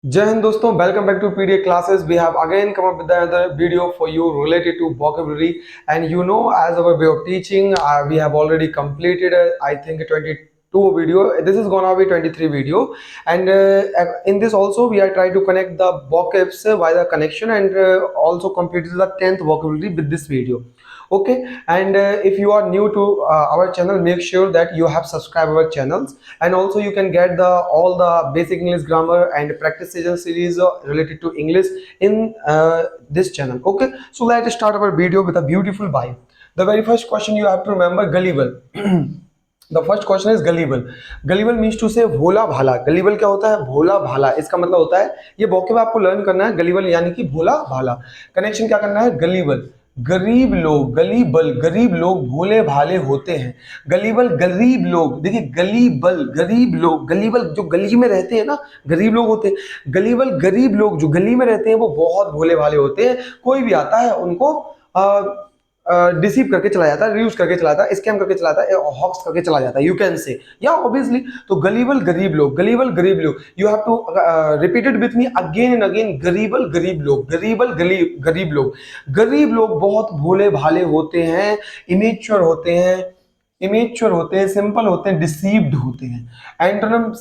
Jai Hind दोस्तों, welcome back to PDA classes. We have again come up with another video for you related to vocabulary, and you know, as our way of teaching, we have already completed I think 22 video. This is gonna be 23 video, and in this also we are trying to connect the vocabs via the connection, and also completed the 10th vocabulary with this video. Okay, and if you are new to our channel, make sure that you have subscribed our channels, and also you can get the all the basic English grammar and practice session series related to English in this channel. Okay, so let's start our video with a beautiful vibe. The very first question you have to remember, gullible. The first question is gullible. Gullible means to say भोला भाला. Gullible क्या होता है? भोला भाला. इसका मतलब होता है, ये vocab आपको लर्न करना है. Gullible यानी कि भोला भाला. कनेक्शन क्या करना है? गलीबल, गरीब लोग, गलीबल, गरीब लोग भोले भाले होते हैं. गलीबल गरीब लोग, देखिए गलीबल गरीब लोग, गलीबल जो गली में रहते हैं ना, गरीब लोग होते हैं. गलीबल गरीब लोग जो गली में रहते हैं वो बहुत भोले भाले होते हैं. कोई भी आता है उनको डिसीव करके चला जाता है, रियूज करके चला जाता है, स्कैम करके चला जाता है, हॉक्स करके चला जाता है. यू कैन से, या ऑब्वियसली. तो गलीबल गरीब लोग, गलीबल गरीब लोग. You have to repeat it with me again and again. Gullible गरीब लोग, गरीबल गरीब लोग. गरीब लोग बहुत भोले भाले होते हैं, इमेच्योर होते हैं, इमेच्योर होते हैं, सिंपल होते हैं, डिसीव्ड होते हैं. Antonym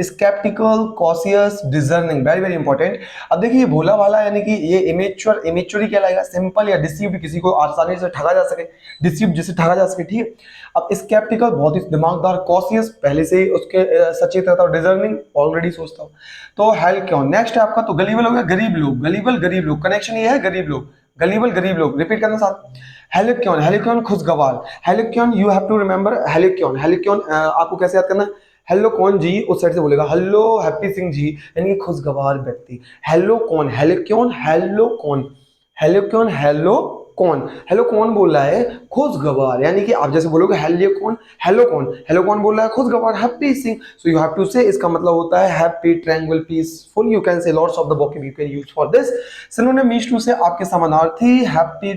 sceptical, cautious, discerning. Very very important. अब देखिए भोला भाला यानी कि ये इमेच्योर, इमेच्योर क्या लगेगा? सिंपल या डिसीव्ड, किसी को आसानी से ठगा जा सके, डिसीव्ड जिसे ठगा जा सके. ठीक है. अब स्केप्टिकल बहुत ही दिमागदार, कॉशियस पहले से ही उसके सचेत रहता हूँ, डिजर्निंग ऑलरेडी सोचता हूँ. तो हेल क्यों. नेक्स्ट है आपका, तो गलीबल हो गया गरीब लोग, गलीबल गरीब लोग. कनेक्शन ये है गरीब लोग, गलीबल गरीब लोग. रिपीट करना साथ. हेलिक्योन, हेलिक्योन खुशगवार. हेलिक्योन यू हैव टू रिमेंबर. हेलिक्योन, हेलिक्योन आपको कैसे याद करना है? हेलो कौन जी, उस साइड से बोलेगा हेलो हैप्पी सिंह जी, यानी कि खुशगवार व्यक्ति. हेलो कौन, हेलिक्योन, हेलो कौन, हेलिक्योन, हेलो कौन. हेलो कौन बोल रहा है? खुशगवार. यानी कि आप जैसे बोलोगे हेलो कौन, हेलो कौन, हेलो कौन बोल रहा है? खुशगवार, Happy Singh. So you have to say, इसका मतलब होता है happy, tranquil, peaceful. You can say lots of the vocab you can use for this. Synonym means to say आपके समानार्थी, हैप्पी,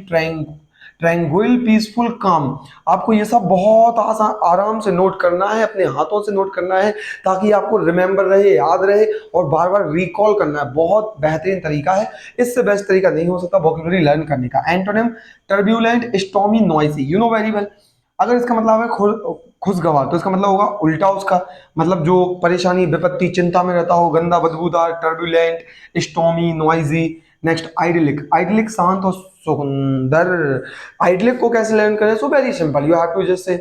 ट्रैंक्विल, पीसफुल, काम. आपको ये सब बहुत आसान आराम से नोट करना है, अपने हाथों से नोट करना है, ताकि आपको रिमेंबर रहे, याद रहे, और बार बार रिकॉल करना है. बहुत बेहतरीन तरीका है, इससे बेस्ट तरीका नहीं हो सकता वोकैब्युलरी लर्न करने का. Antonym turbulent, stormy, noisy. You know very well. अगर इसका मतलब है खुशगवार, तो इसका मतलब होगा उल्टा उसका. मतलब जो परेशानी, विपत्ति, चिंता में रहता हो, गंदा, बदबूदार. Turbulent, stormy, noisy. Next idyllic, idyllic शांत और सुंदर. आइडिलिक को कैसे लर्न करें? So very simple. You have to just say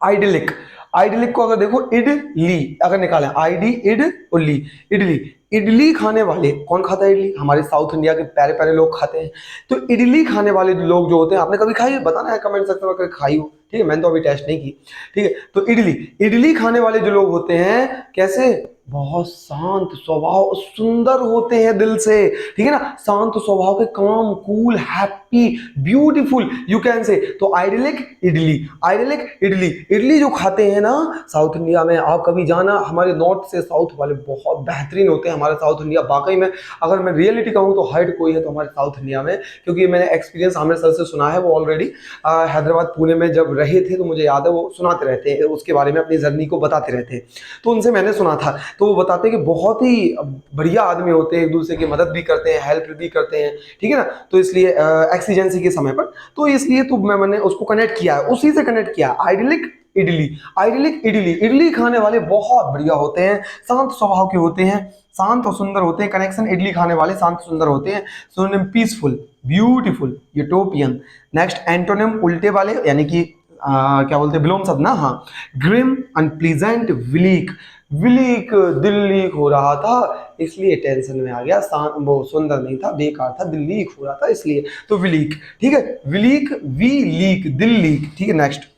idyllic. Idyllic को अगर देखो, इडली अगर निकालें, आईडी इड उल्ली, इडली. इडली खाने वाले, कौन खाता है इडली? हमारे साउथ इंडिया के प्यारे प्यारे लोग खाते हैं. तो इडली खाने वाले लोग जो होते हैं, आपने कभी खाई है? बताना है कमेंट सेक्शन में, कभी खाई हो. ठीक है, मैंने तो अभी टेस्ट नहीं की. ठीक है. तो इडली, इडली खाने वाले जो लोग होते हैं, कैसे? बहुत शांत स्वभाव, सुंदर होते हैं दिल से. ठीक है ना. शांत स्वभाव के, काम, cool, happy, beautiful. You can से. तो आइडिलिक इडली, आइडिलिक इडली. इडली जो खाते हैं ना साउथ इंडिया में, आप कभी जाना, हमारे नॉर्थ से साउथ वाले बहुत बेहतरीन होते हैं. हमारे साउथ इंडिया वाकई में, अगर मैं रियलिटी कहूँ तो हाइट कोई है तो हमारे साउथ इंडिया में, क्योंकि मैंने एक्सपीरियंस आमिर सर से सुना है. वो ऑलरेडी हैदराबाद, पुणे में जब रहे थे, तो मुझे याद है वो सुनाते रहते हैं उसके बारे में, अपनी जर्नी को बताते रहते हैं. तो उनसे मैंने सुना था. तो वो बताते हैं कि बहुत ही बढ़िया आदमी होते हैं, एक दूसरे की मदद भी करते हैं, हेल्प भी करते हैं. ठीक है ना. तो इसलिए एक्सीजेंसी के समय पर, तो इसलिए तो मैंने उसको कनेक्ट किया है, उसी से कनेक्ट किया. आइडिलिक इडली, आइडिलिक इडली. इडली खाने वाले बहुत बढ़िया होते हैं, शांत स्वभाव के होते हैं, शांत और सुंदर होते हैं. कनेक्शन, इडली खाने वाले शांत सुंदर होते हैं. Synonym peaceful, beautiful, utopian. Next antonym उल्टे वाले, यानी कि क्या बोलते हैं, विलोम शब्द ना. हाँ. Grimm, unpleasant, विलीक. विलीक, दिल लीक हो रहा था इसलिए टेंशन में आ गया. वो सुंदर नहीं था, बेकार था, दिल लीक हो रहा था इसलिए. तो विलीक. ठीक है. विलीक, वी लीक, दिल लीक. ठीक है. Next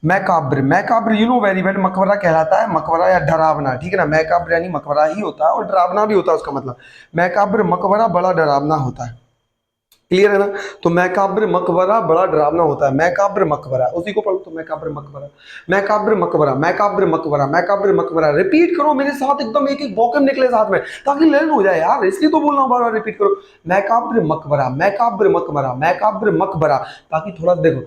macabre. Macabre you know very well, मकबरा कहलाता है, मकबरा या डरावना. ठीक है ना. मैकाब्र यानी मकबरा ही होता है, और डरावना भी होता है उसका मतलब. मैकाब्र, मकबरा बड़ा डरावना होता है. क्लियर है ना. तो मैकाब्र मकबरा बड़ा डरावना होता है. मैकाब्र मकबरा, उसी को पढ़ो. तो मैकाब्र मकबरा, मैकाब्र मकबरा, मैकाब्र मकबरा, मैकाब्र मकबरा. रिपीट करो मेरे साथ, एकदम एक एक वोकैब निकले साथ में, ताकि लर्न हो जाए यार. इसलिए तो बोल रहा हूं, बार बार रिपीट करो. मैकाब्र मकबरा, मैकाब्र मकबरा, मैकाब्र मकबरा. ताकि थोड़ा देखो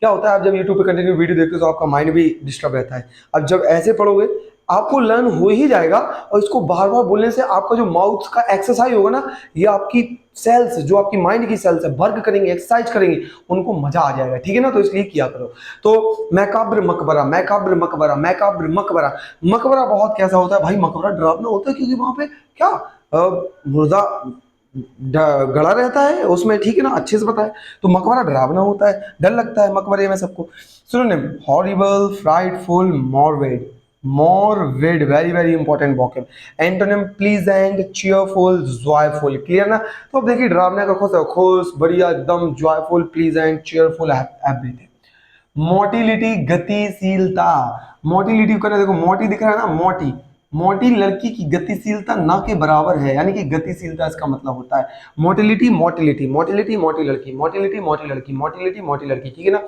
क्या होता है, आप जब यूट्यूब पे कंटिन्यू वीडियो देखते हो तो आपका माइंड भी डिस्टर्ब रहता है। अब जब ऐसे पढ़ोगे आपको लर्न हो ही जाएगा, और इसको बार बार बोलने से आपका जो माउथ का एक्सरसाइज होगा ना, ये आपकी सेल्स, जो आपकी माइंड की सेल्स है, वर्क करेंगे, एक्सरसाइज करेंगे, उनको मजा आ जाएगा, ठीक है ना। तो इसलिए किया करो। तो मैकाब्र मकबरा, मैकाब्र मकबरा, मैकाब्र मकबरा। मकबरा बहुत कैसा होता है भाई, मकबरा डरावना होता है, क्योंकि वहां पे क्या मुर्दा गड़ा रहता है उसमें, ठीक है ना, अच्छे से बताए। तो मकबरा डरावना होता है, डर लगता है मकबरे में सबको। Synonym, horrible, frightful, morbid. Morbid very very important vocab. Antonym, pleasant, cheerful, joyful. Clear ना। तो अब देखिए डरावने का खुश, बढ़िया, एकदम joyful, pleasant, cheerful, everything. Motility, गतिशीलता। मोटिलिटी का देखो, मोटी दिख रहा है ना, मोटी, मोटी लड़की की गतिशीलता ना के बराबर है, यानी कि गतिशीलता इसका मतलब होता है। मोटिलिटी, मोटिलिटी, मोटिलिटी, मोटी लड़की, मोटिलिटी, मोटी लड़की, मोटिलिटी, मोटी लड़की, ठीक है ना।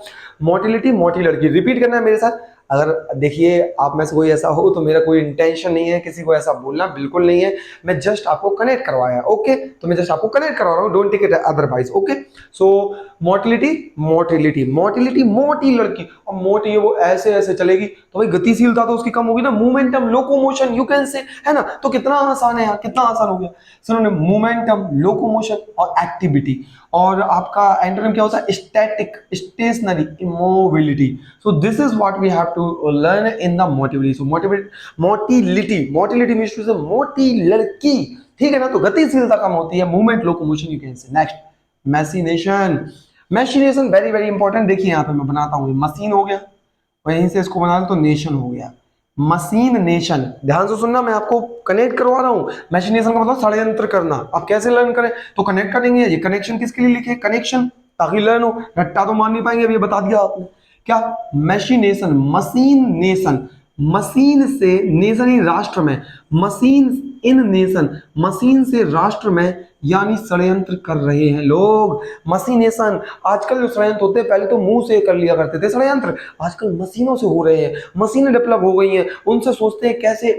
मोटिलिटी, मोटी लड़की, रिपीट करना है मेरे साथ। अगर देखिए आप में से कोई ऐसा हो तो मेरा कोई इंटेंशन नहीं है किसी को ऐसा बोलना, बिल्कुल नहीं है। मैं जस्ट आपको कनेक्ट करवाया, ओके। तो मैं जस्ट आपको कनेक्ट करवा रहा हूँ, don't take it otherwise, okay. So motility, motility, motility, मोटी लड़की। और मोटी है वो ऐसे ऐसे चलेगी, तो भाई गतिशीलता तो उसकी कम होगी ना। मोमेंटम, लोकोमोशन, यू कैन से, है ना। तो कितना आसान है यार, कितना आसान हो गया। सुनो, मोमेंटम, लोकोमोशन और एक्टिविटी। और आपका एंटोनिम क्या होता है, static, stationary, immobility. So this is what we have to learn in the motility. So motility, motility means to say मोटी लड़की, ठीक है ना। तो गतिशीलता कम होती है, movement, locomotion, you can say. Next, machination. Machination very very important. देखिए यहाँ पे मैं बनाता हूँ, मशीन हो गया, वहीं से इसको बना लो तो नेशन हो गया। मशीन नेशन, ध्यान से सुनना, मैं आपको कनेक्ट करवा रहा हूं। मैशिनेशन का मतलब षड्यंत्र करना। अब कैसे लर्न करें, तो कनेक्ट करेंगे। ये कनेक्शन किसके लिए लिखे, कनेक्शन, ताकि लर्न हो। रट्टा तो मान नहीं पाएंगे, अभी बता दिया आपने। क्या, मैशिनेशन, मशीन नेशन, मशीन से नेशन ही राष्ट्र में, मशीन इन नेशन, मशीन से राष्ट्र में, यानी षड्यंत्र कर रहे हैं लोग। मशीनेशन, आजकल जो षड्यंत्र होते हैं, पहले तो मुंह से कर लिया करते थे षड्यंत्र, आजकल मशीनों से हो रहे हैं। मशीनें डेवलप हो गई हैं, उनसे सोचते हैं कैसे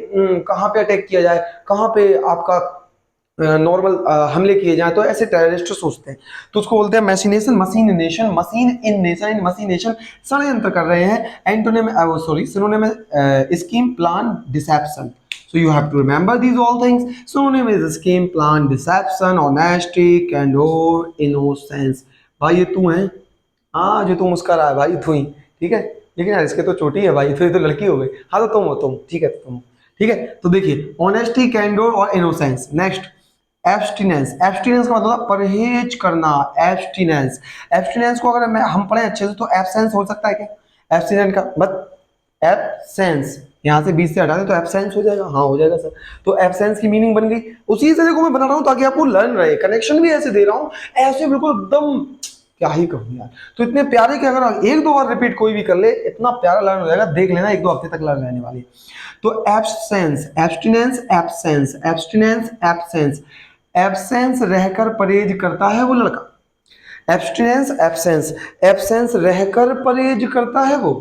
कहाँ पे अटैक किया जाए, कहाँ पे आपका नॉर्मल हमले किए जाए, तो ऐसे टेररिस्ट सोचते हैं। तो उसको बोलते हैं machination, machine nation, machine in nation, in machination, षड्यंत्र कर रहे हैं। Antonym, sorry, synonym scheme, plan, deception. So you have to remember these all things. Synonym is scheme, plan, deception, honesty, candor, innocence. भाई ये तू है, हाँ जो तू मुस्कुरा रहा है भाई, तू ही, ठीक है। लेकिन यार इसके तो चोटी है भाई, तो ये तो लड़की हो गई। हाँ तो तुम हो, तुम, ठीक है, तुम, ठीक है। तो देखिए ऑनेस्टी, कैंडोर और इनोसेंस। Next, abstinence. एब्स्टिनेंस का मतलब परहेज करना, एब्स्टिनेंस। एब्स्टिनेंस को अगर हम पढ़े अच्छे से तो एब्सेंस हो सकता है क्या, एब्स्टिनेंस का बट एब्सेंस, यहाँ से बीच से हटा दे तो एब्सेंस हो जाएगा। हाँ हो जाएगा सर। तो एब्सेंस की मीनिंग बन गई। उसी से देखो मैं बना रहा हूँ ताकि आपको लर्न रहे, कनेक्शन भी ऐसे दे रहा हूँ, ऐसे बिल्कुल एकदम, क्या ही कहूँ यार। तो इतने प्यारे कि अगर एक दो बार रिपीट कोई भी कर ले, इतना प्यारा लर्न हो जाएगा, देख लेना, एक दो हफ्ते तक लर्न रहने वाली है। तो absence, abstinence, absence, abstinence, absence. Absence रहकर परहेज करता है वो लड़का। एब्स्टिनेंस, एब्सेंस, एब्सेंस रहकर परहेज करता है वो,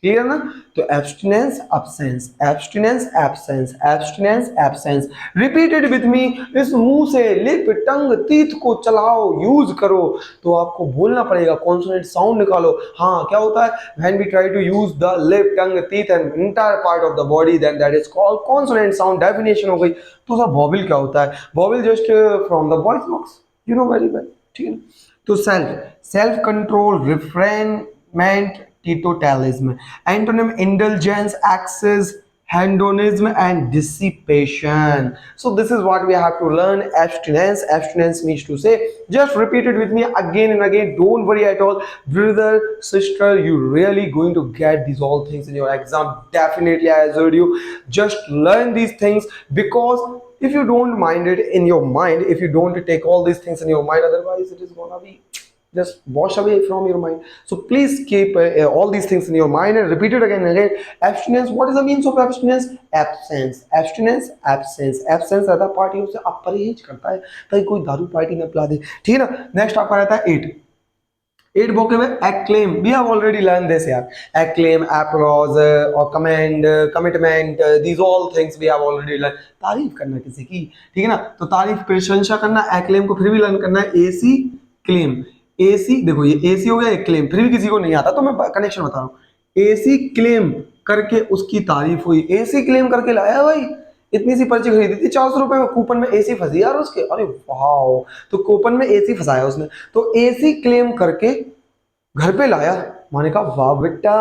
क्लियर ना। तो abstinence, absence, abstinence, absence, abstinence, absence. Repeated with me. इस मुंह से लिप, टंग, टीथ को चलाओ, यूज करो। तो आपको बोलना पड़ेगा, कॉन्सोनेंट साउंड निकालो। हाँ क्या होता है, when we try to use the lip, tongue, teeth and entire part of the body, then that is called consonant sound. Definition हो गई। तो सर वॉवेल क्या होता है, vowel just from the voice box, you know very well, ठीक है। तो self, self control, refrainment, teetotalism. Antonym, indulgence, excess, hedonism and dissipation. So this is what we have to learn. Abstinence, abstinence means to say, just repeat it with me again and again, don't worry at all, brother, sister, you really going to get these all things in your exam, definitely. I assure you, just learn these things, because if you don't mind it in your mind, if you don't take all these things in your mind, otherwise it is gonna be just wash away from your mind. So please keep all these things in your mind and repeat it again and again. Abstinence, what is the means of abstinence? Absence, abstinence, absence, absence रहता है party से आप परहेज करता है ताकि कोई दारू पार्टी न पिला दे, ठीक है ना। नेक्स्ट आपका रहता है 8 vocabulary, acclaim, we have already learned this यार। acclaim, applause और commend, commitment, these all things we have already learned। तारीफ करना किसी की, ठीक है ना। तो तारीफ, प्रशंसा करना, acclaim को फिर भी लर्न करना है, AC claim। एसी, देखो ये एसी हो गया एक क्लेम, फिर भी किसी को नहीं आता तो मैं कनेक्शन बता रहा हूँ। एसी क्लेम करके उसकी तारीफ हुई, एसी क्लेम करके लाया भाई, इतनी सी पर्ची खरीदी थी 400 रुपए में, कूपन में एसी फंसी यार उसके, अरे वाह, तो कूपन में एसी फंसाया उसने, तो एसी क्लेम करके घर पे लाया। मैंने कहा वाह बेटा,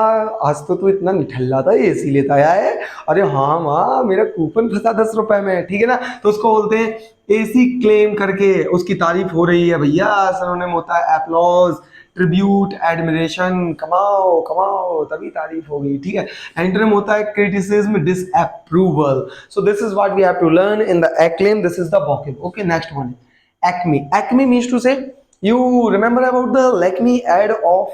आज तो तू इतना निठल्ला था, एसी लेता आया है। अरे हाँ माँ, मेरा कूपन फंसा 10 रुपए में, ठीक है ना। तो उसको बोलते हैं एसी क्लेम करके उसकी तारीफ हो रही है भैया, सिनोनिम होता है एप्लॉज, ट्रिब्यूट, एडमिरेशन, कमाओ कमाओ तभी तारीफ होगी, ठीक है। एंटोनिम होता है criticism, disapproval. So this is what we have to learn in the acclaim, this is the vocab. Okay, next one, acme. Acme means to say, you remember about the Lakme ad of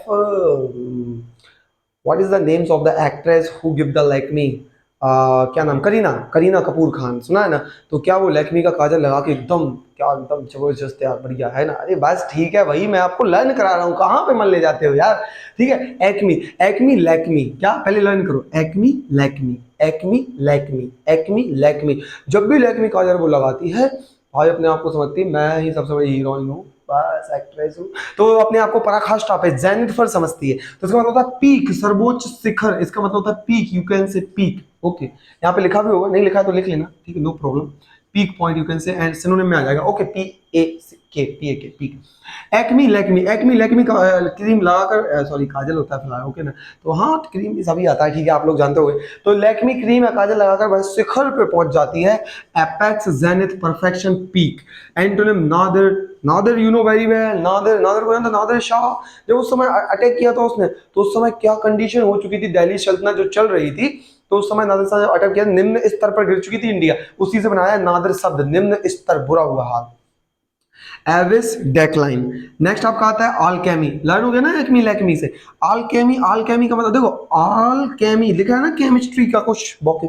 what is the names of the actress who give the Lakme, क्या नाम, करीना, करीना कपूर खान, सुना है ना। तो क्या वो लैक्मी का काजल लगा के एकदम, क्या एकदम जबरदस्त यार, बढ़िया है ना। अरे बस ठीक है भाई, मैं आपको लर्न करा रहा हूँ, कहाँ पे मन ले जाते हो यार, ठीक है। एक्मी, एक्मी लैक्मी, क्या पहले लर्न करो, acme Lakme, acme Lakme, acme Lakme. जब भी लैक्मी काजल वो लगाती है भाई, अपने आप को समझती है मैं ही सबसे बड़ी हीरोइन हूँ, बस एक्ट्रेस हूँ, तो अपने आप को पराकाष्ठा पे जेनिथ पर समझती है। तो इसका मतलब होता है पीक, सर्वोच्च शिखर, इसका मतलब होता है पीक, यू कैन से पीक। ओके, यहाँ पे लिखा भी होगा, नहीं लिखा है तो लिख लेना, ठीक है, no problem. Peak point you can say, and synonym में आ जाएगा। ओके, पी ए के, पी ए के, peak. Acme Lakme, acme Lakme का क्रीम लगाकर, सॉरी काजल होता है फिलहाल, ओके ना। तो हाँ, क्रीम भी सभी आता है, ठीक है, आप लोग जानते होंगे। तो लैक्मी क्रीम या काजल लगाकर वह शिखर पे पहुंच जाती है, apex, zenith, perfection, peak. Antonym Nadir, Nadir you know very well, Nadir, Nadir को जानते, नादिर शाह। जब उस समय अटैक किया था उसने, तो उस समय क्या कंडीशन हो चुकी थी, दिल्ली सल्तनत जो चल रही थी, तो उस समय नादिर शाह जब अटैक किया, निम्न स्तर पर गिर चुकी थी इंडिया, उसी से बनाया नादिर शब्द, निम्न स्तर, बुरा हुआ हाल। Aves decline. नेक्स्ट आपका आता है आलकेमी, लर्न हो गया ना एक्मी लैक्मी से। आलकेमी, आलकेमी का मतलब देखो, आलकेमी लिखा है ना केमिस्ट्री का कुछ बॉके,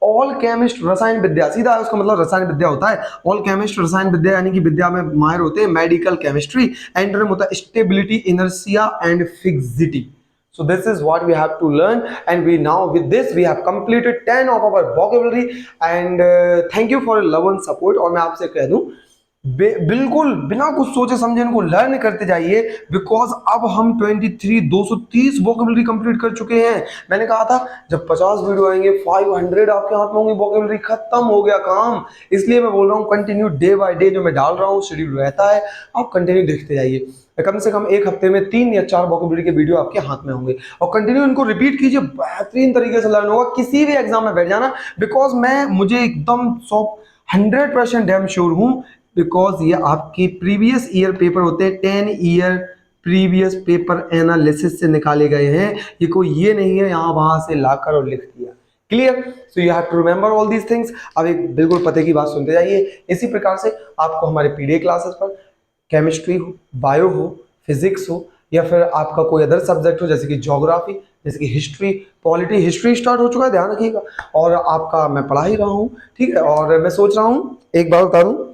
ऑल केमिस्ट रसायन विद्या, सीधा उसका मतलब रसायन विद्या होता है। ऑल केमिस्ट रसायन विद्या यानी कि विद्या में माहिर होते हैं। मेडिकल केमिस्ट्री, एंटोनिम होता है stability, inertia and fixity. So this is what we have to learn, and we now with this we have completed 10 of our vocabulary, and thank you for your love and support। और मैं आपसे कह दूं, बिल्कुल बिना कुछ सोचे समझे इनको लर्न करते जाइए, बिकॉज अब हम 230 वोकेबलरी कंप्लीट कर चुके हैं। मैंने कहा था जब 50 वीडियो आएंगे 500 आपके हाथ में होंगी, वोकेबलरी खत्म हो गया काम। इसलिए मैं बोल रहा हूँ कंटिन्यू डे बाय डे जो मैं डाल रहा हूँ शेड्यूल रहता है, आप कंटिन्यू देखते जाइए। कम से कम एक हफ्ते में 3 या 4 वोकेबलरी के वीडियो आपके हाथ में होंगे, और कंटिन्यू इनको रिपीट कीजिए, बेहतरीन तरीके से लर्न होगा। किसी भी एग्जाम में बैठ जाना, बिकॉज मुझे एकदम 100% डैम श्योर हूँ, बिकॉज ये आपके प्रीवियस ईयर पेपर होते हैं, 10 ईयर प्रीवियस पेपर एनालिसिस से निकाले गए हैं। ये कोई ये नहीं है यहाँ वहां से लाकर और लिख दिया। Clear? So you have to remember all these things. अब एक बिल्कुल पते की बात सुनते जाइए। इसी प्रकार से आपको हमारे पीडीए क्लासेस पर केमिस्ट्री हो, बायो हो, फिजिक्स हो, या फिर आपका कोई अदर सब्जेक्ट हो जैसे कि ज्योग्राफी, जैसे कि हिस्ट्री, पॉलिटी, हिस्ट्री स्टार्ट हो चुका है, ध्यान रखिएगा। और आपका मैं पढ़ा ही रहा हूँ, ठीक है। और मैं सोच रहा हूँ, एक बात बता दूँ,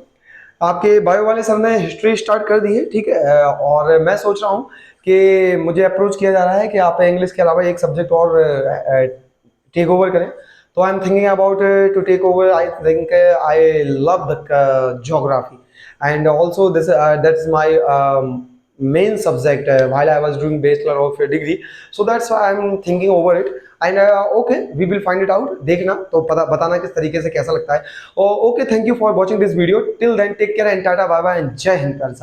आपके बायो वाले सर ने हिस्ट्री स्टार्ट कर दी है, ठीक है। और मैं सोच रहा हूँ कि मुझे अप्रोच किया जा रहा है कि आप इंग्लिश के अलावा एक सब्जेक्ट और टेक ओवर करें। तो I am thinking about to take over, I think I love the geography, and also this that's my main subject while I was doing bachelor of degree, so that's why I'm thinking over it, and okay, we will find it out। देखना तो पता बताना किस तरीके से कैसा लगता है। Okay, thank you for watching this video, till then take care and tata bye bye and जय हिंद।